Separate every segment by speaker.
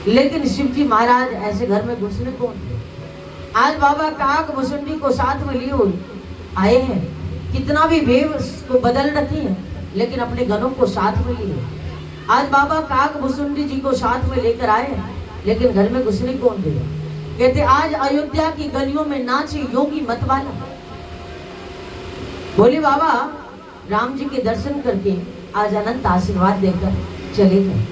Speaker 1: लेकिन शिव जी महाराज ऐसे घर में घुसने कौन थे? आज बाबा काक भुसुंडी को साथ में लिए हुए आए हैं। कितना भी भेव को बदल रखी है, लेकिन अपने गनों को साथ में लिए। आज बाबा काक भुसुंडी जी को साथ में लेकर आए हैं, लेकिन घर में घुसने कौन देगा? कहते आज अयोध्या की गलियों में नाचे योगी मतवाला। बोले बाबा राम जी के दर्शन करके आज अनंत आशीर्वाद देकर चले गए।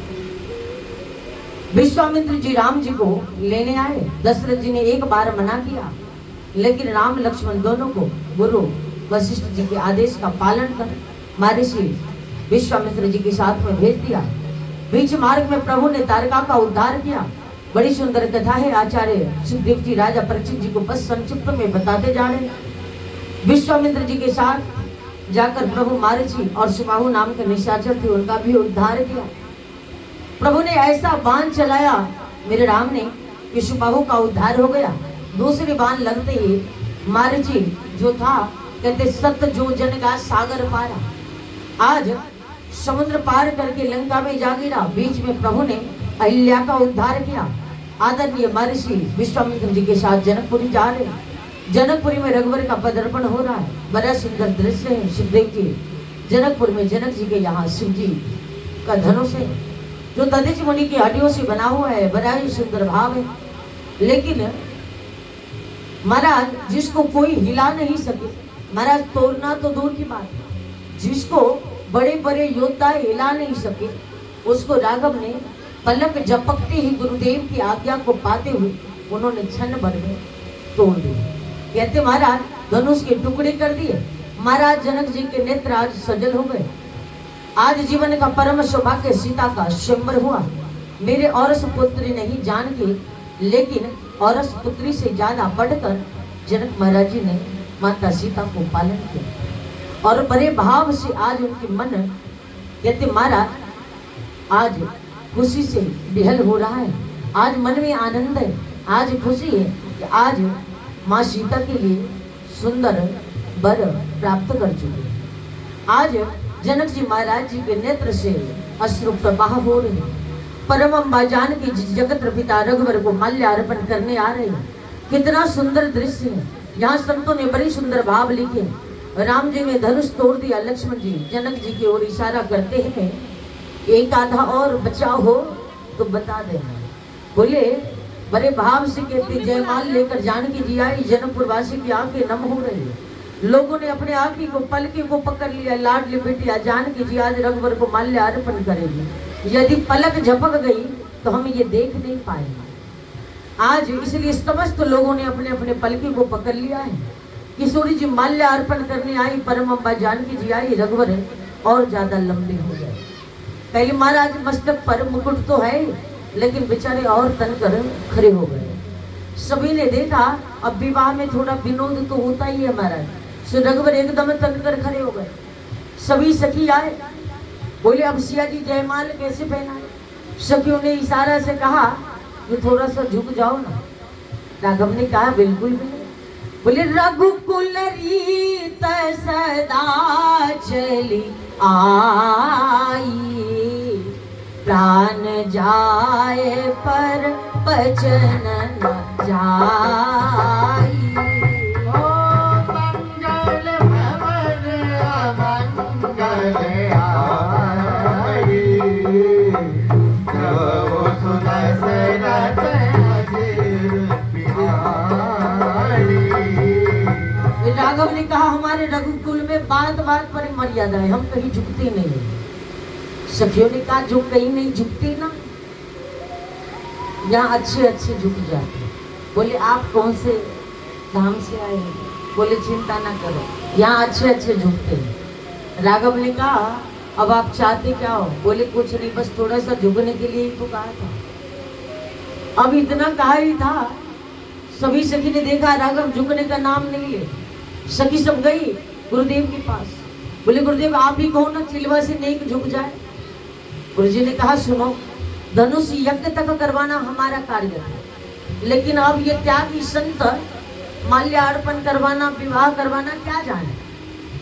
Speaker 1: विश्वामित्र जी राम जी को लेने आए। दशरथ जी ने एक बार मना किया, लेकिन राम लक्ष्मण दोनों को गुरु वशिष्ठ जी के आदेश का पालन कर महर्षि विश्वामित्र जी के साथ में भेज दिया। बीच मार्ग में प्रभु ने तारका का उद्धार किया। बड़ी सुंदर कथा है। आचार्य सुखदेव जी राजा परीक्षित जी को बस संक्षिप्त में बताते जा रहे हैं। विश्वामित्र जी के साथ जाकर प्रभु महर्षि और सुबाहु नाम के निशाचर थे, उनका भी उद्धार किया। प्रभु ने ऐसा बाण चलाया मेरे राम ने कि सुबाहु का उद्धार हो गया। दूसरी बाण लगते ही महर्षि जो था, कहते सत्य जो जन का सागर पारा। आज समुद्र पार करके लंका में जा गिरा। बीच में प्रभु ने अहिल्या का उद्धार किया। आदरणीय महर्षि विश्वामित्र जी के साथ जनकपुरी जा रहे हैं। जनकपुरी में रघुवर का पदार्पण हो रहा है। बड़ा सुंदर दृश्य है। शिवदेव जी जनकपुर में जनक जी के यहाँ शिव जी का धनुष है, जो दधिच मुनि की हड्डियों से बना हुआ है। बड़ा ही सुंदर भाव है। लेकिन महाराज जिसको कोई हिला नहीं सके, महाराज तोड़ना तो दूर की बात है, जिसको बड़े बड़े योद्धा हिला नहीं सके, उसको राघव ने पलक झपकते ही गुरुदेव की आज्ञा को पाते हुए उन्होंने क्षण भर में तोड़ दिया। कहते महाराज धनुष के टुकड़े कर दिए। महाराज जनक जी के नेत्र आज सजल हो गए। आज जीवन का परम सौभाग्य सीता का स्वयंवर हुआ। मेरे औरस पुत्री नहीं जान के, लेकिन औरस पुत्री से ज्यादा बढ़कर जनक महाराज जी ने माता सीता को पालन किया और बड़े भाव से आज उनके मन, कहते महाराज आज खुशी से बेहल हो रहा है। आज मन में आनंद है। आज खुशी है कि आज माँ सीता के लिए सुंदर वर प्राप्त कर चुके। आज जनक जी महाराज जी के नेत्र से अश्रु प्रवाह हो रहे हैं। परम अम्बा जान की जगत पिता रघुवर को माल्यार्पण करने आ रहे हैं। कितना सुंदर दृश्य है। यहाँ संतों ने बड़ी सुंदर भाव लिखे। राम जी ने धनुष तोड़ दिया। लक्ष्मण जी जनक जी की ओर इशारा करते हैं, एक आधा और बचाव हो तो बता देना। बोले बड़े भाव से कहते जयमाल लेकर जानकी जी आई। जनकपुर वासी की आंखें नम हो रही है। लोगों ने अपने आंखी को पलके को पकड़ लिया। लाडली बेटिया जानकी जी आज रघुवर को माल्य अर्पण करेगी। यदि पलक झपक गई तो हम ये देख नहीं पाएंगे आज। इसलिए समस्त लोगों ने अपने अपने पलके को पकड़ लिया है। किशोरी जी माल्य अर्पण करने आई। परम अम्बा जानकी जी आई। रघुवर और ज्यादा लंबे हो गए। पहले महाराज मस्तक पर मुकुट तो है, लेकिन बेचारे और तनकर खड़े हो गए। सभी ने देखा अब विवाह में थोड़ा विनोद तो होता ही है महाराज। सो रघुवर एकदम तनकर खड़े हो गए। सभी सखी आए। बोले अब सिया जी जयमाल कैसे पहना? सखियों ने इशारा से कहा कि थोड़ा सा झुक जाओ ना। राघव ने कहा बिल्कुल भी नहीं। बोले रघुकुल रीत सदा चली आई, प्राण जाए पर बचन न जाई।
Speaker 2: ओ मंगल भवन मंगल आई, प्रभु सुदशरथ अजिर बिहारी।
Speaker 1: राघव ने कहा हमारे रघुकुल में बात बात पर मर्यादा है, हम कहीं झुकते नहीं। सखियों ने कहा जो कहीं नहीं झुकते ना, यहाँ अच्छे अच्छे झुक जाते। बोले आप कौन से धाम से आए? बोले चिंता ना करो, यहाँ अच्छे अच्छे झुकते हैं। राघव ने कहा अब आप चाहते क्या हो? बोले कुछ नहीं, बस थोड़ा सा झुकने के लिए ही तो कहा था। अब इतना कहा ही था। सभी सखी ने देखा राघव झुकने का नाम नहीं ले। सखी सब गई गुरुदेव के पास। बोले गुरुदेव आप ही कहो ना चिलवा से नहीं झुक जाए। गुरुजी ने कहा सुनो, धनुष यज्ञ तक करवाना हमारा कार्य है, लेकिन अब ये त्यागी संत माल्यार्पण करवाना विवाह करवाना क्या जाने।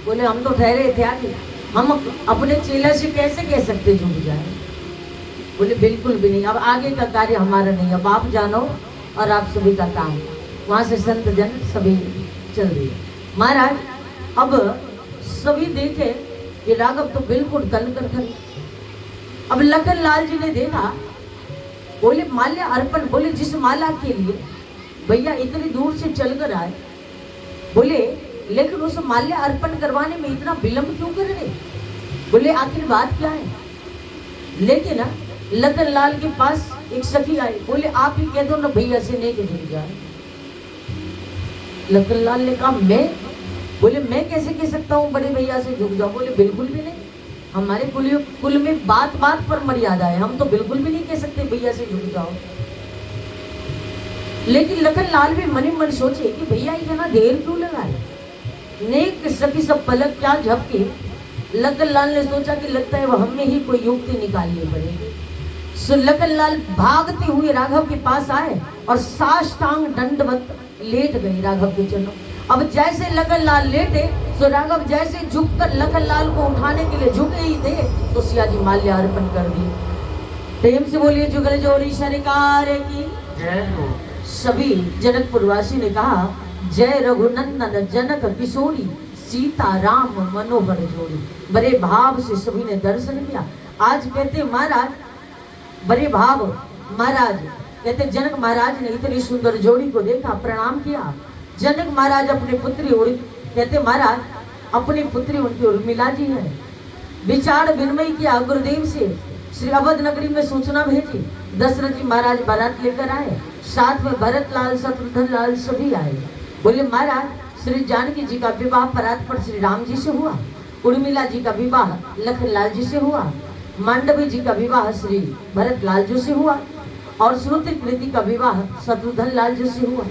Speaker 1: बोले हम तो ठहरे त्यागी, हम अपने चेला से कैसे कह सकते झुक जाए। बोले बिल्कुल भी नहीं, अब आगे का कार्य हमारा नहीं, अब आप जानो और आप सभी का काम। वहां से संत जन सभी चल दिए। महाराज अब सभी देखे ये राघव तो बिल्कुल तल कर खड़े। अब लखन लाल जी ने देखा, बोले माल्या अर्पण, बोले जिस माला के लिए भैया इतनी दूर से चल कर आए, बोले लेकिन उस माल्या अर्पण करवाने में इतना विलंब क्यों कर रहे? बोले आखिर बात क्या है? लेकिन लखन लाल के पास एक सखी आई, बोले आप ही कह दो ना भैया से नहीं के झुक जाए। लखन लाल ने कहा मैं? बोले मैं कैसे कह सकता हूँ बड़े भैया से झुक जाओ? बोले बिल्कुल भी नहीं, हमारे कुल में बात बात पर मर्यादा है, हम तो बिल्कुल भी नहीं कह सकते भैया से झुक जाओ। लेकिन लखन लाल भी मन ही मन सोचे कि भैया इतना देर क्यों लगाए? नेक सखी सब पलक क्या झपके। लखन लाल ने सोचा कि लगता है वह हमें ही कोई युक्ति निकालनी पड़ेगी। सो लखन लाल भागते हुए राघव के पास आए और साष्टांग दंडवत लेट गए राघव के चरणों। अब जैसे लखन लाल लेटे तो राघव जैसे झुककर लखन लाल को उठाने के लिए झुके ही थे तो सिया जी माल्या अर्पण कर दी। प्रेम से बोलिए जुगल जोड़ी सरकार की
Speaker 2: जय हो।
Speaker 1: सभी जनकपुर वासी ने कहा जय रघुनंदन जनक किशोरी सीता राम मनोहर जोड़ी। बड़े भाव से सभी ने दर्शन किया। आज कहते महाराज बड़े भाव, महाराज कहते जनक महाराज ने इतनी सुंदर जोड़ी को देखा, प्रणाम किया। जनक महाराज अपनी पुत्री कहते महाराज अपनी पुत्री उनकी उर्मिला जी है। विचार विनिमय किया गुरुदेव से, श्री अवध नगरी में सूचना भेजी। दशरथ जी महाराज बारात लेकर आए, साथ में भरत लाल शत्रुघ्न लाल सभी आए। बोले महाराज श्री जानकी जी का विवाह परात पर श्री राम जी से हुआ, उर्मिला जी का विवाह लखन लाल जी से हुआ, मांडवी जी का विवाह श्री भरत लाल जी से हुआ और श्रुति कृति का विवाह शत्रुघ्न लाल जी से हुआ।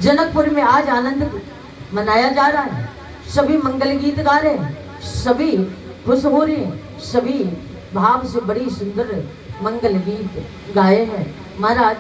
Speaker 1: जनकपुर में आज आनंद मनाया जा रहा है, सभी मंगल गीत गा रहे हैं, सभी खुश हो रहे हैं, सभी भाव से बड़ी सुंदर मंगल गीत गाए हैं। महाराज